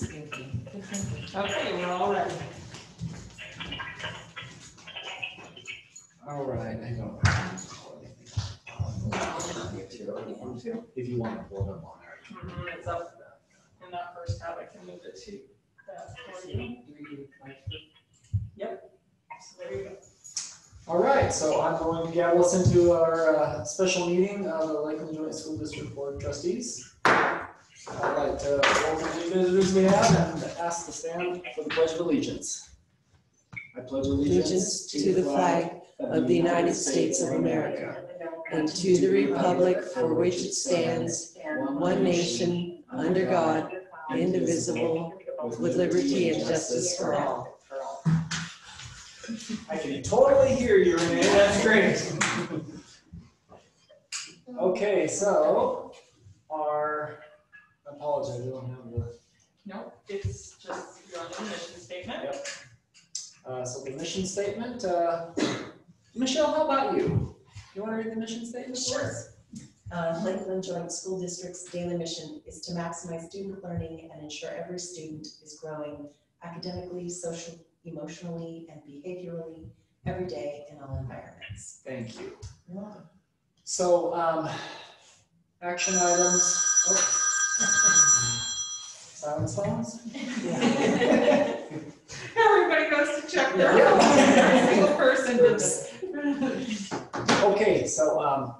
was thinking. Okay, we're all ready. All right, I don't. If you want to pull them on there. It's up in that first tab. I can move it to that for you. Yep. So there you go. All right, so I'm going to gavel us into our special meeting of the Lakeland Joint School District Board of Trustees. I'd like to welcome the visitors we have and ask to stand for the Pledge of Allegiance. I pledge allegiance to the flag of the United States of America and to the republic for which it stands, one nation, under God, indivisible, with liberty and justice for all. I can totally hear you, Renee. That's great. Okay, so I apologize, I don't have the. No, it's just your own mission statement. Yep. So the mission statement. Michelle, how about you? You want to read the mission statement? Sure. Lakeland Joint School District's daily mission is to maximize student learning and ensure every student is growing academically, socially, emotionally, and behaviorally every day in all environments. Thank you. You're welcome. So, action items. Oh. Silence phones? Yeah. Everybody goes to check their single person did this. Okay, so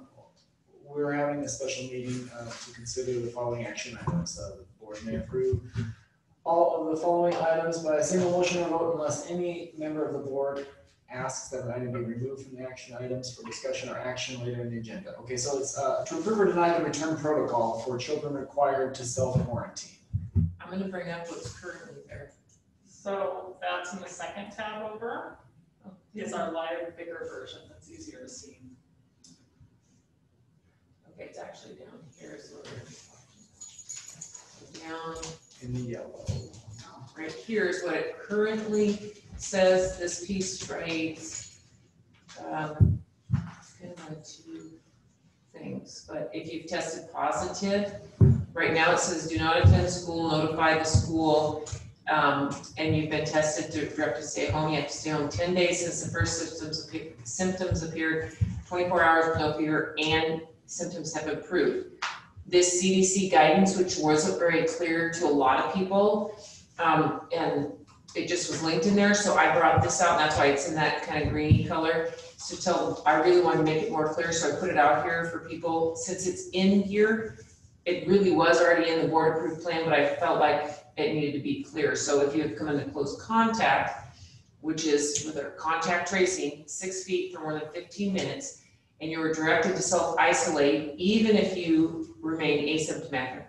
we're having a special meeting to consider the following action items. The board may approve all of the following items by a single motion or vote unless any member of the board asks that an item be removed from the action items for discussion or action later in the agenda. Okay, so it's to approve or deny the return protocol for children required to self-quarantine. I'm going to bring up what's currently there. So that's in the second tab over. Is our live, bigger version that's easier to see. Okay, it's actually down here. So down In the yellow. right here is what it currently says. This piece writes kind of like two things, but if you've tested positive, right now it says do not attend school, notify the school, and you've been tested you have to stay home. You have to stay home 10 days since the first symptoms appeared, 24 hours with no fever, and symptoms have improved. This CDC guidance, which wasn't very clear to a lot of people, and it just was linked in there, so I brought this out, and that's why it's in that kind of greeny color. So I really wanted to make it more clear, so I put it out here for people. Since it's in here, it really was already in the board approved plan, but I felt like it needed to be clear. So if you have come into close contact, which is with a contact tracing, 6 feet for more than 15 minutes, and you were directed to self-isolate, even if you remain asymptomatic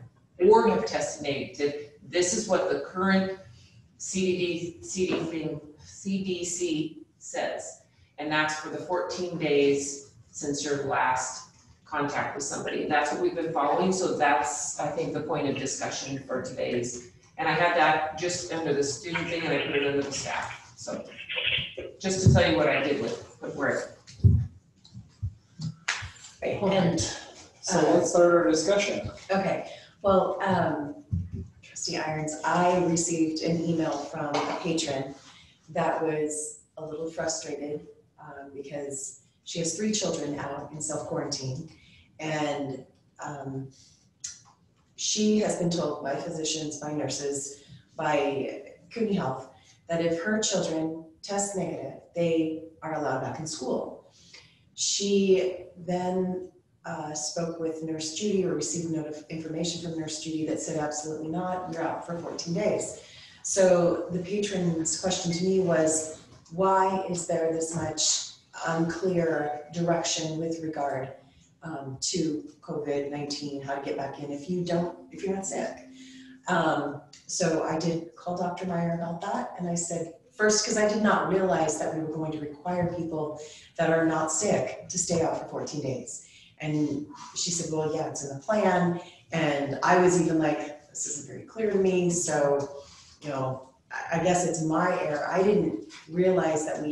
or have tested negative, this is what the current CDC says. And that's for the 14 days since your last contact with somebody. That's what we've been following. So that's, I think, the point of discussion for today's. And I had that just under the student thing, and I put it under the staff. So just to tell you what I did with where it. Right. All And right. So let's start our discussion. okay, well, Trustee Irons, I received an email from a patron that was a little frustrated because she has 3 children out in self-quarantine, and she has been told by physicians, by nurses, by CUNY Health, that if her children test negative, they are allowed back in school. She then spoke with Nurse Judy, or received information from Nurse Judy that said absolutely not, you're out for 14 days. So the patron's question to me was, why is there this much unclear direction with regard to COVID-19, how to get back in if you're not sick? So I did call Dr. Meyer about that, and I said, first, because I did not realize that we were going to require people that are not sick to stay out for 14 days. And she said, well, yeah, it's in the plan. And I was even like, this isn't very clear to me. So, you know, I guess it's my error. I didn't realize that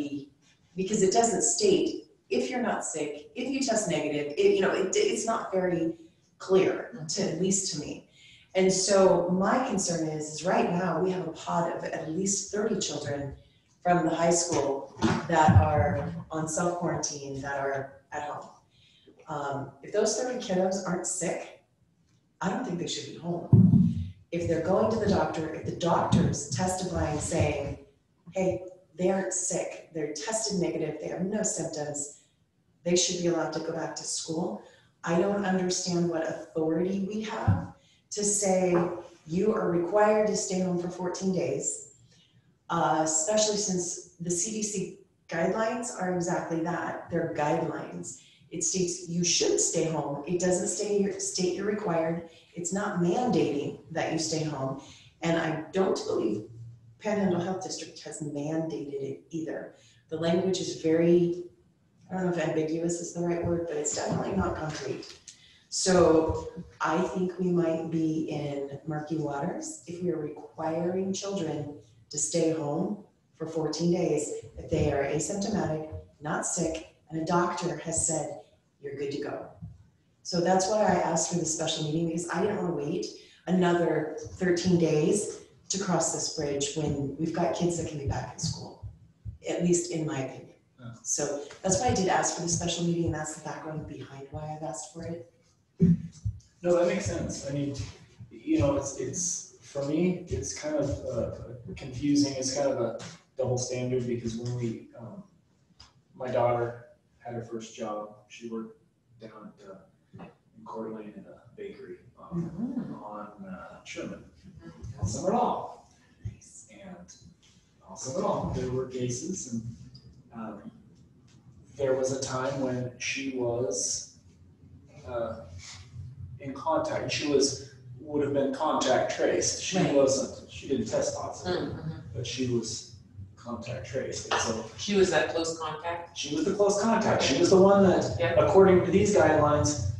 because it doesn't state, if you're not sick, if you test negative, it's not very clear, at least to me. And so my concern is right now we have a pod of at least 30 children from the high school that are on self-quarantine, that are at home. If those 30 kiddos aren't sick, I don't think they should be home. If they're going to the doctor, if the doctor's testifying saying, hey, they aren't sick, they're tested negative, they have no symptoms, they should be allowed to go back to school. I don't understand what authority we have to say you are required to stay home for 14 days, especially since the CDC guidelines are exactly that. They're guidelines. It states you should stay home. It doesn't state you're required. It's not mandating that you stay home. And I don't believe Panhandle Health District has mandated it either. The language is very, I don't know if ambiguous is the right word, but it's definitely not concrete. So I think we might be in murky waters if we are requiring children to stay home for 14 days if they are asymptomatic, not sick, and a doctor has said, you're good to go. So that's why I asked for the special meeting, because I didn't want to wait another 13 days to cross this bridge when we've got kids that can be back in school, at least in my opinion. Yeah. So that's why I did ask for the special meeting, and that's the background behind why I've asked for it. No, that makes sense. I mean, you know, it's for me, it's kind of confusing. It's kind of a double standard because when my daughter had her first job, she worked down at in Coeur d'Alene in a bakery on Sherman. All summer long. And all summer long, there were cases, and there was a time when she was in contact. She would have been contact traced. She wasn't. She didn't test positive, but she was contact traced. And so She was that close contact? she was the close contact. She was the one that, according to these guidelines,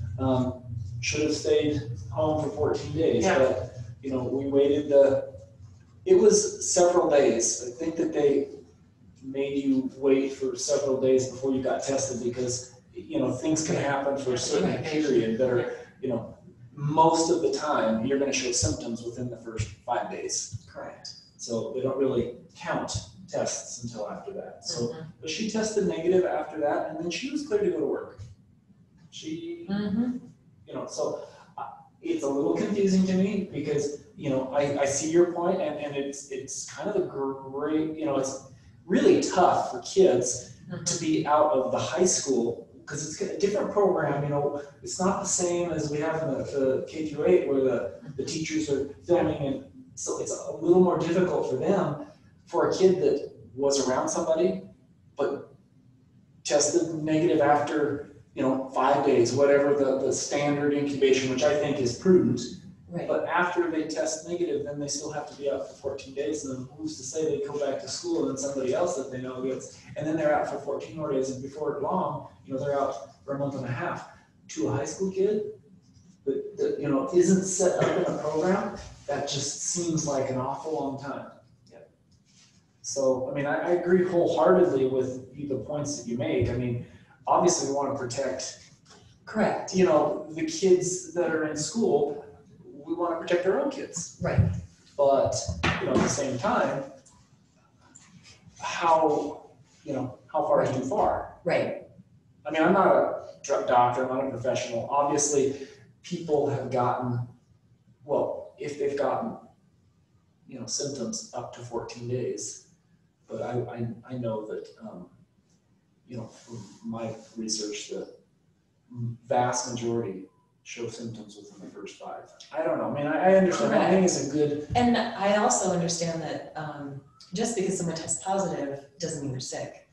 should have stayed home for 14 days. Yeah. But, you know, we waited it was several days. I think that they made you wait for several days before you got tested because, you know, things can happen for a certain period that are, you know, most of the time you're going to show symptoms within the first 5 days. Correct. So they don't really count tests until after that. So, but she tested negative after that, and then she was cleared to go to work. She, you know, so it's a little confusing to me because, you know, I see your point, and it's kind of a great, you know, it's really tough for kids to be out of the high school because it's a different program. You know, it's not the same as we have in the K through 8 where the teachers are filming, and so it's a little more difficult for them. For a kid that was around somebody but tested negative after, you know, 5 days, whatever the standard incubation, which I think is prudent. Right. But after they test negative, then they still have to be out for 14 days, and then who's to say they go back to school and then somebody else that they know gets, and then they're out for 14 more days, and before long, you know, they're out for a month and a half. To a high school kid that you know, isn't set up in a program, that just seems like an awful long time. Yep. So, I mean, I agree wholeheartedly with the points that you make. I mean, obviously we want to protect, Correct. you know, the kids that are in school. We want to protect our own kids. Right. But, you know, at the same time, how far is too far? Right. I mean, I'm not a doctor, I'm not a professional. Obviously, people have gotten, well, if they've gotten, you know, symptoms up to 14 days. But I know that, you know, from my research, the vast majority show symptoms within the first 5. I don't know. I mean, I understand. I think it's a good. And I also understand that just because someone tests positive doesn't mean they're sick.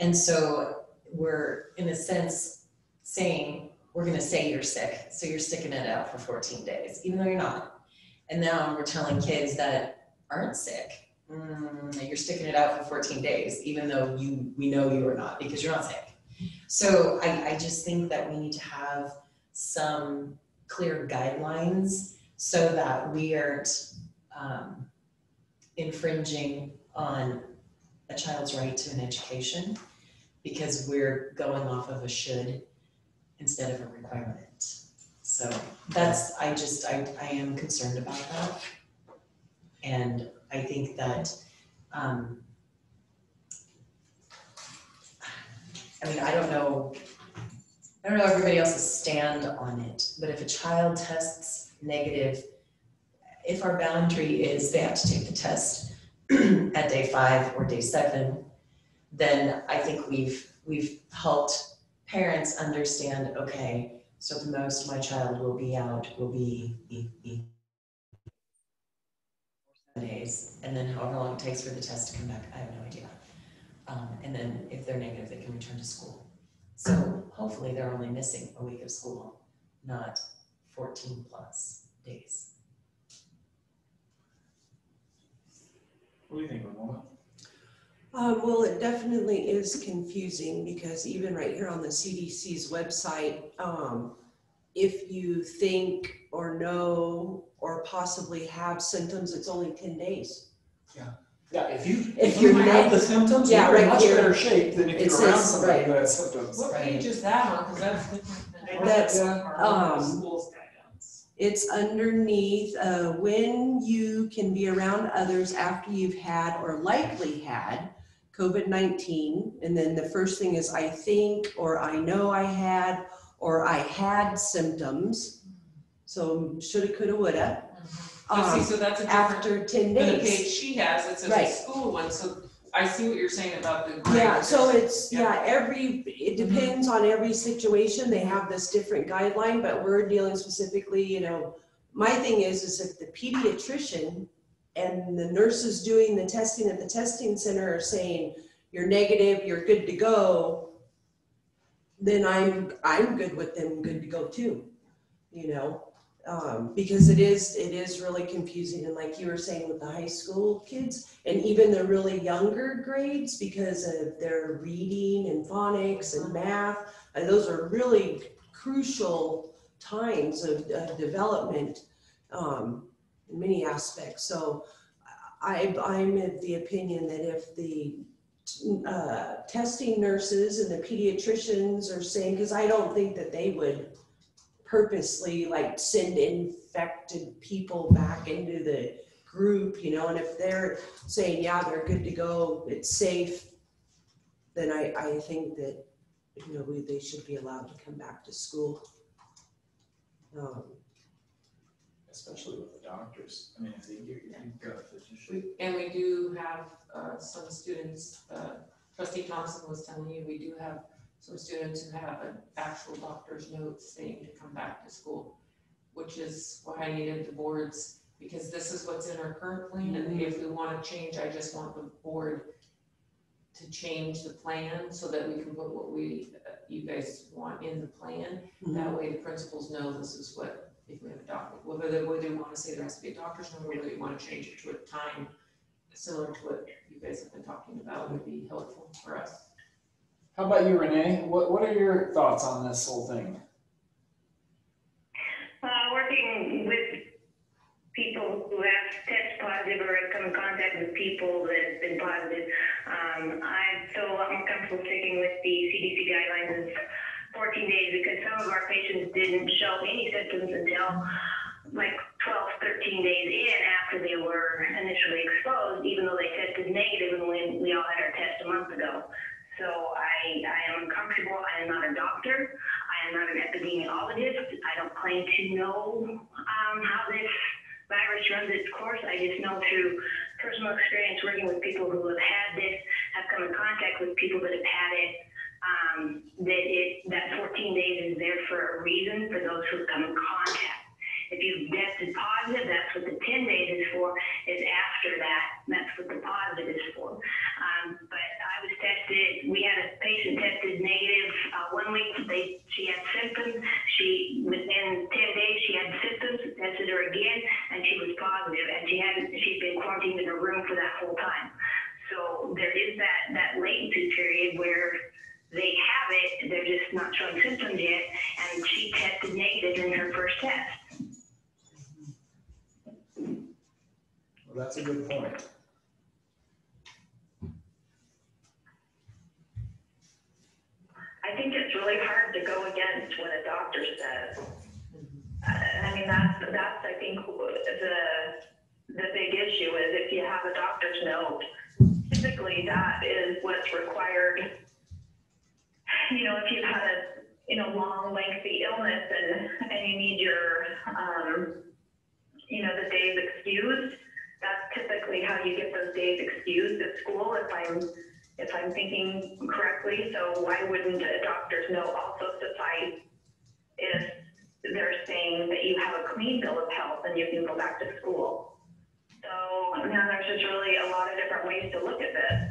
And so we're, in a sense, saying, we're going to say you're sick, so you're sticking it out for 14 days, even though you're not. And now we're telling kids that aren't sick, you're sticking it out for 14 days, even though we know you are not, because you're not sick. So I just think that we need to have some clear guidelines so that we aren't infringing on a child's right to an education because we're going off of a should instead of a requirement. So that's, I am concerned about that. And I think that, I mean, I don't know everybody else's stand on it, but if a child tests negative, if our boundary is they have to take the test at day 5 or day 7, then I think we've helped parents understand, okay, so the most my child will be out will be 7 days, and then however long it takes for the test to come back, I have no idea. And then if they're negative, they can return to school. So hopefully they're only missing a week of school, not 14 plus days. What do you think, Ramona? Well, it definitely is confusing because even right here on the CDC's website, if you think or know or possibly have symptoms, it's only 10 days. Yeah, if you you're have the symptoms, yeah, you're in right much here, better shape than if it you're around says, somebody right. who has symptoms. What Right. page is that on? Because that's different than. That's, Our school's guidance. It's underneath when you can be around others after you've had or likely had COVID-19. And then the first thing is I think, or I know I had, or I had symptoms. So shoulda, coulda, woulda. But see, so that's a different, After 10 than the days. page she has, it says Right. a school one, so I see what you're saying about the grade. Yeah, so it's, Yeah. it depends on every situation. They have this different guideline, but we're dealing specifically, my thing is if the pediatrician and the nurses doing the testing at the testing center are saying, you're negative, you're good to go, then I'm good with them, good to go too, because it is really confusing. And like you were saying with the high school kids and even the really younger grades, because of their reading and phonics and math, and those are really crucial times of development in many aspects. So I'm of the opinion that if the testing nurses and the pediatricians are saying, because I don't think that they would purposely send infected people back into the group, and if they're saying, yeah, they're good to go, it's safe, then I think that, they should be allowed to come back to school. Especially with the doctors. I mean, if you've got a physician. And we do have some students, Trustee Thompson was telling you, we do have some students who have an actual doctor's note saying to come back to school, which is why I needed the boards, because this is what's in our current plan, and if we want to change, I just want the board to change the plan so that we can put what you guys want in the plan. That way the principals know this is what, if we have a doctor, whether they want to say there has to be a doctor's note or whether they want to change it to a time similar to what you guys have been talking about would be helpful for us. How about you, Renee? What are your thoughts on this whole thing? Working with people who have tested positive or have come in contact with people that have been positive, I'm comfortable sticking with the CDC guidelines of 14 days because some of our patients didn't show any symptoms until 12, 13 days in after they were initially exposed, even though they tested negative when we all had our test a month ago. So I am uncomfortable. I am not a doctor. I am not an epidemiologist. I don't claim to know how this virus runs its course. I just know through personal experience working with people who have had this, have come in contact with people that have had it, that 14 days is there for a reason for those who have come in contact. If you've tested positive, that's what the 10 days is for, is after that, that's what the positive is for. But I was tested, we had a patient tested negative 1 week, she had symptoms, within 10 days she had symptoms, tested her again, and she was positive, and she'd been quarantined in a room for that whole time. So there is that latency period where they have it, they're just not showing symptoms yet, and she tested negative in her first test. Well, that's a good point. I think it's really hard to go against what a doctor says. mean, that's I think the big issue is if you have a doctor's note, typically that is what's required. You know, if you've had a long, lengthy illness and you need your the days excused, that's typically how you get those days excused at school, if I'm thinking correctly. So why wouldn't a doctor's note also suffice if they're saying that you have a clean bill of health and you can go back to school? So now there's just really a lot of different ways to look at this.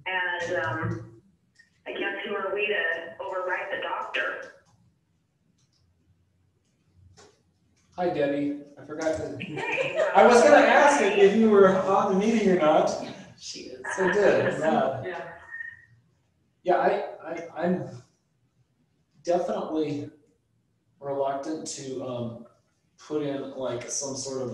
And I guess who are we to override the doctor? Hi Debbie, I forgot to, Hey, I was gonna ask if you were on the meeting or not. She is. So good, yeah. Yeah. Yeah, I'm definitely reluctant to put in like some sort of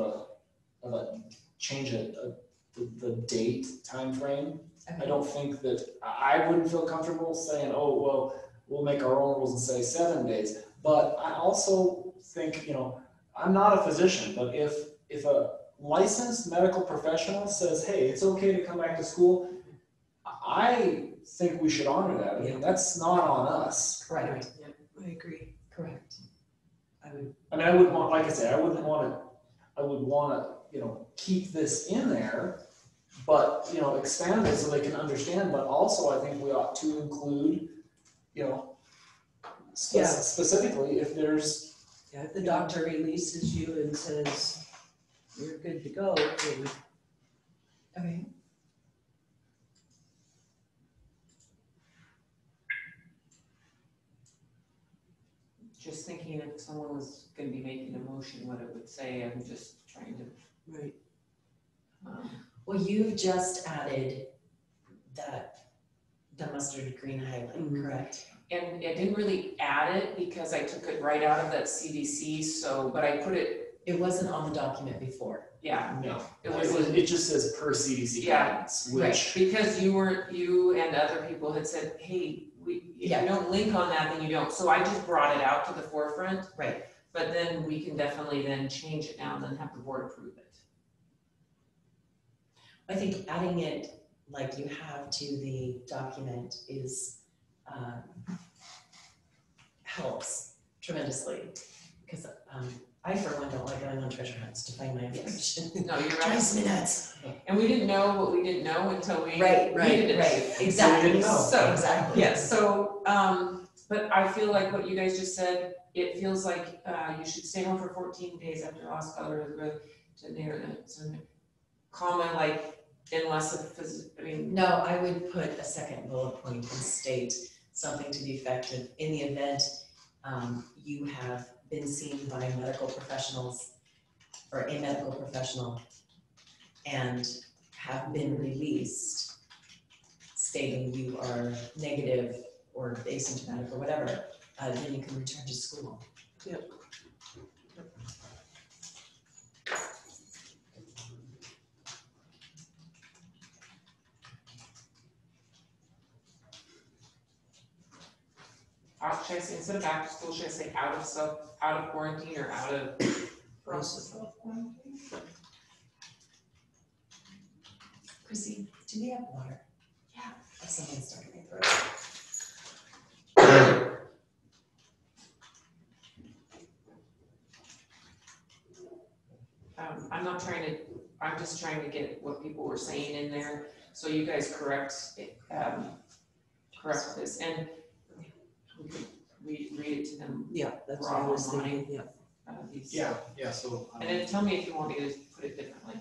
a change the date timeframe. I don't think that, I wouldn't feel comfortable saying, oh, well, we'll make our own rules and say 7 days. But I also think, I'm not a physician, but if a licensed medical professional says, hey, it's okay to come back to school, I think we should honor that. I mean, that's not on us. Correct, I agree. correct. I mean, I wouldn't want, like I said, I would want to, keep this in there, but, expand it so they can understand, but also I think we ought to include, specifically if there's. Yeah, if the doctor releases you and says, you're good to go, then Okay. Just thinking if someone was gonna be making a motion, what it would say, I'm just trying to, right. Well, you've just added the mustard green highlight, Mhm. correct? and I didn't really add it because I took it right out of that CDC, but I put it, It wasn't on the document before. yeah, No, it it just says per CDC Yeah, guidance, which, because you and other people had said, hey, if you don't link on that, then you don't, so I just brought it out to the forefront. Right. But then we can definitely then change it now and then have the board approve it. I think adding it like you have to the document is, helps tremendously. Because I, for one, don't like going on treasure hunts to find my information. No, you're Drives right, me nuts. and we didn't know what we didn't know until we Right, needed it. exactly, So, exactly. Yes, so, but I feel like what you guys just said, it feels like, you should stay home for 14 days after lost color to near, comma, like, unless No, I would put a second bullet point and state something to the effect of, in the event you have been seen by medical professionals or a medical professional and have been released, stating you are negative or asymptomatic or whatever, then you can return to school. Yep. should I say, instead of back to school, should I say out of quarantine or out of process of quarantine? Chrissy, do we have water? Yeah. Someone's stuck in my throat. I'm just trying to get what people were saying in there, so you guys correct this, and we could read it to them, Yeah, that's We're what I all was online. thinking, yeah. these. yeah, so. And then tell me if you want me to put it differently.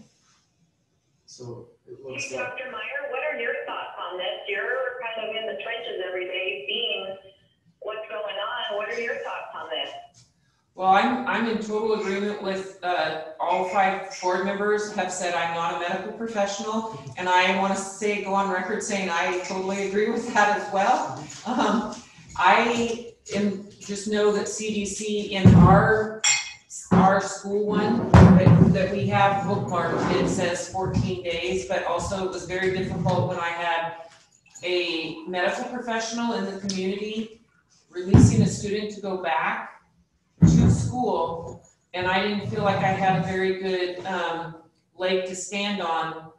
So it Hey, looks like, Dr. Meyer, what are your thoughts on this? You're kind of in the trenches every day, seeing what's going on. What are your thoughts on this? Well, I'm in total agreement with, all 5 board members have said I'm not a medical professional, and I want to go on record saying I totally agree with that as well. I just know that CDC in our school one, that we have bookmarked, it says 14 days, but also it was very difficult when I had a medical professional in the community releasing a student to go back to school and I didn't feel like I had a very good, leg to stand on.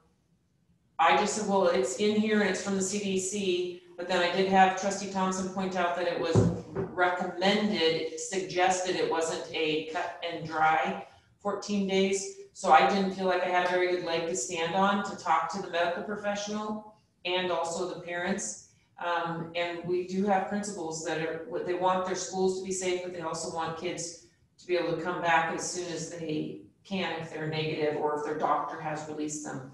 I just said, well, it's in here and it's from the CDC, but then I did have Trustee Thompson point out that it was recommended, suggested it wasn't a cut and dry 14 days. So I didn't feel like I had a very good leg to stand on to talk to the medical professional and also the parents. And we do have principals that are, they want their schools to be safe, but they also want kids to be able to come back as soon as they can if they're negative or if their doctor has released them.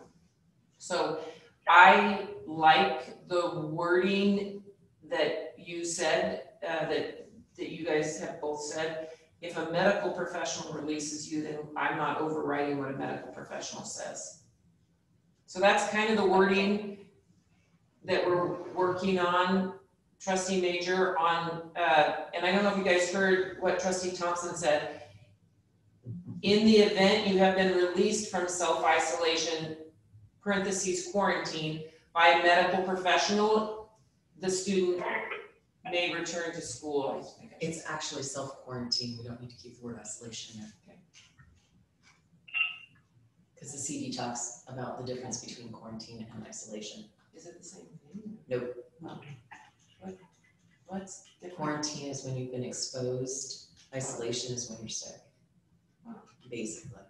So I like the wording that you said, that you guys have both said. If a medical professional releases you, then I'm not overriding what a medical professional says. So that's kind of the wording that we're working on, Trustee Major, on, and I don't know if you guys heard what Trustee Thompson said. In the event you have been released from self-isolation, parentheses quarantine, by a medical professional, the student may return to school. I think It's actually self-quarantine, we don't need to keep the word isolation there. Okay. Because the CD talks about the difference between quarantine and isolation. Is it the same thing? Nope. What's different? Quarantine is when you've been exposed, isolation is when you're sick. Basically.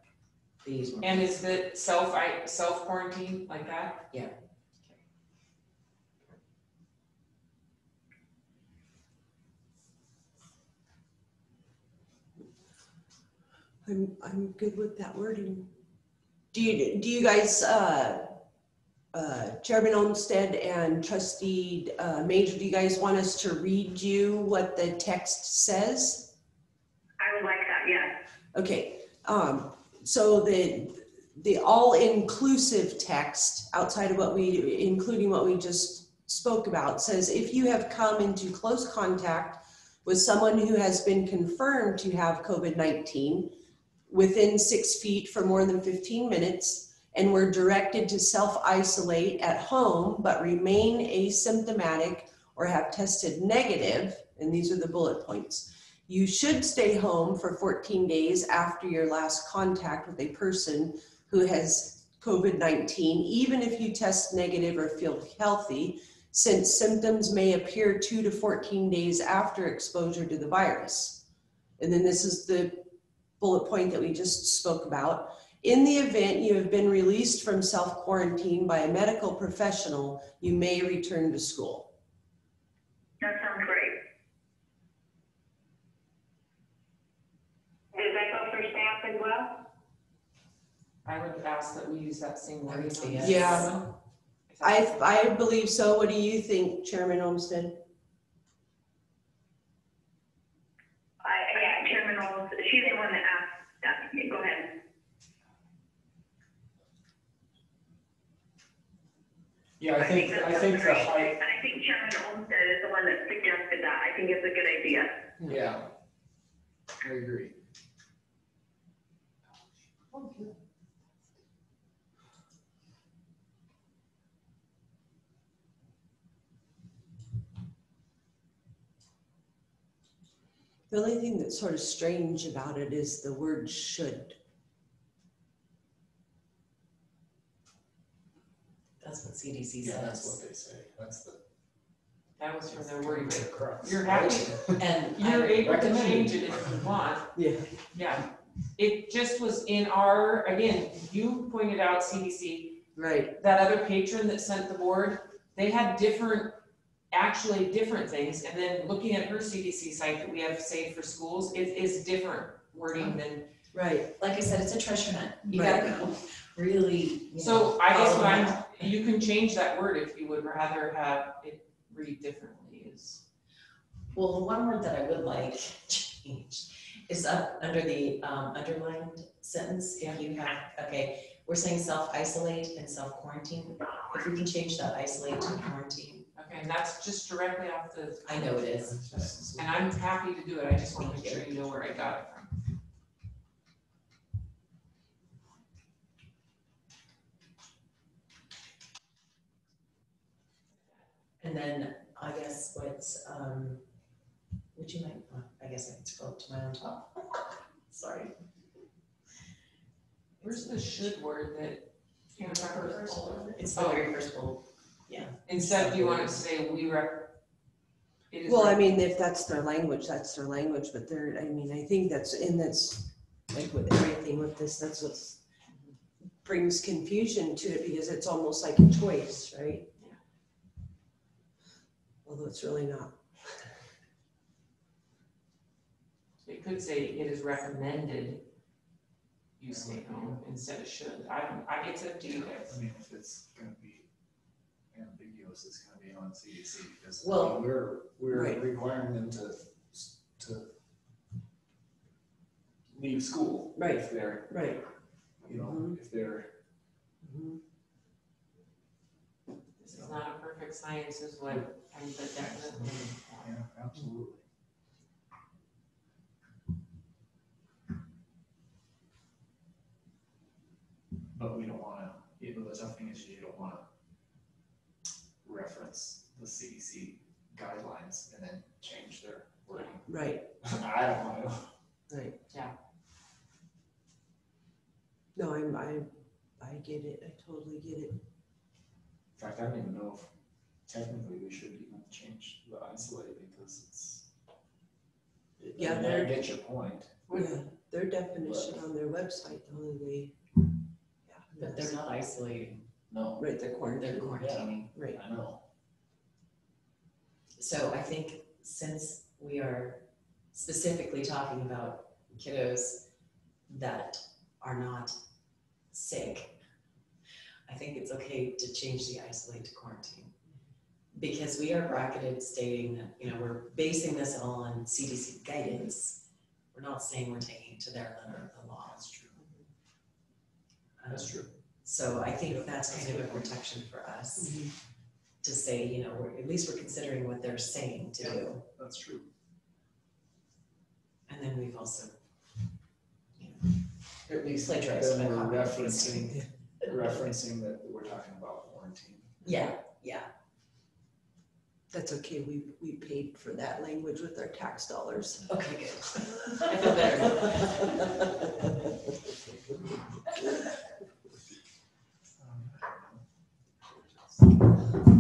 They use more. And is the self-quarantine like that? Yeah. I'm good with that wording. Do you guys, Chairman Olmsted and Trustee Major, do you guys want us to read you what the text says? I would like that, yes. Okay, so the all-inclusive text outside of including what we just spoke about, says if you have come into close contact with someone who has been confirmed to have COVID-19 within 6 feet for more than 15 minutes and were directed to self-isolate at home but remain asymptomatic or have tested negative, and these are the bullet points, you should stay home for 14 days after your last contact with a person who has COVID-19, even if you test negative or feel healthy, since symptoms may appear 2 to 14 days after exposure to the virus. And then this is the bullet point that we just spoke about. In the event you have been released from self-quarantine by a medical professional, you may return to school. That sounds great. Does that go for staff as well? I would ask that we use that same wording. I would say on yes. this Yeah. one. I believe so. What do you think, Chairman Olmsted? Yeah, Chairman Olds, she's the one that asked that. Yeah, go ahead. Yeah, I think the height, I think Chairman Olmsted is the one that suggested that. I think it's a good idea. yeah, I agree. The only thing that's sort of strange about it is the word should. That's what CDC Yeah, that's says. what they say, that's the. That was from their wording. the crux. You're happy, And you're I able to recommend change it. it if you want. Yeah. Yeah, it just was in our, again, you pointed out CDC, Right. that other patron that sent the board, they had actually different things, and then looking at her CDC site that we have saved for schools, it is different wording than, Right. like I said, it's a treasure hunt. You Right. gotta go really, you so know, I guess follow what that. you can change that word if you would rather have it read differently is. Well, the one word that I would like changed is up under the underlined sentence. If you have, okay, we're saying self-isolate and self-quarantine. If we can change that isolate to quarantine, Okay, and that's just directly off the. I know it is. And I'm happy to do it, I just want to make sure you know where I got it from. And then I guess what's, would you mind, I guess I can scroll up to my own top. Sorry. Where's the should word that, In the first bullet. It's the very first bullet. instead do you want to say it is Well, I mean, if that's their language, that's their language, but they're, I mean, I think that's like with everything with this, that's what brings confusion to it, because it's almost like a choice, right? Yeah. Although it's really not. It could say it is recommended you stay home instead of should. It's up to you guys. I mean, if it's gonna be ambiguous, it's gonna be on CDC, because Well, we're right. requiring them to leave school. Right. If they're, Right. you know, if they're, This is not a perfect science is what I'm definitely. yeah, absolutely. But we don't wanna, the tough thing is you don't wanna reference the CDC guidelines and then change their wording. Right, I don't wanna. right. Yeah. No, I get it, I totally get it. In fact, I don't even know if technically we should even change the isolate, because Yeah, I they're- get your point. Yeah, their definition on their website, though, But they're not isolating, No, right, they're they're quarantined, quarantining. right. I know. So I think since we are specifically talking about kiddos that are not sick, I think it's okay to change the isolate to quarantine. Because we are bracketed stating that, you know, we're basing this all on CDC guidance. We're not saying we're taking it to their letter of the law. That's true. That's true. So I think that's kind of a protection for us to say, you know, at least we're considering what they're saying to do. That's true. And then we've also, you know, At least plagiarized then by we're copy and pasting. referencing that we're talking about quarantine. Yeah, That's okay, we paid for that language with our tax dollars. okay, good. I feel better now.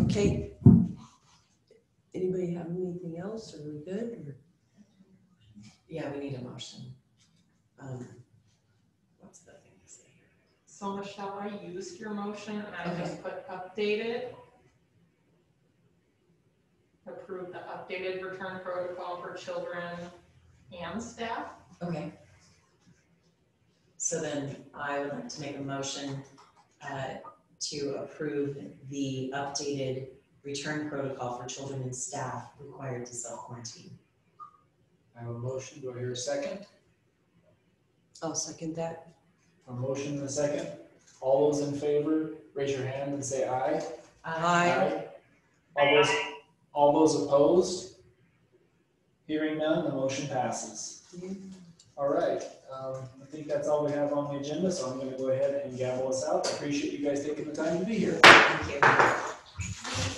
Okay. Anybody have anything else? Are we good? Or, Yeah, we need a motion. What's the thing to say here? So Michelle, I used your motion and I Okay. just put updated. Approve the updated return protocol for children and staff. Okay. So then I would like to make a motion to approve the updated return protocol for children and staff required to self-quarantine. I have a motion, do I hear a second? I'll second that. A motion and a second. All those in favor, raise your hand and say aye. Aye. All those opposed? Hearing none, the motion passes. All right, I think that's all we have on the agenda, so I'm gonna go ahead and gavel us out. I appreciate you guys taking the time to be here. Thank you.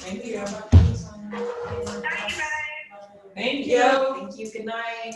Thank you. Thank you. Thank you. Thank you, good night.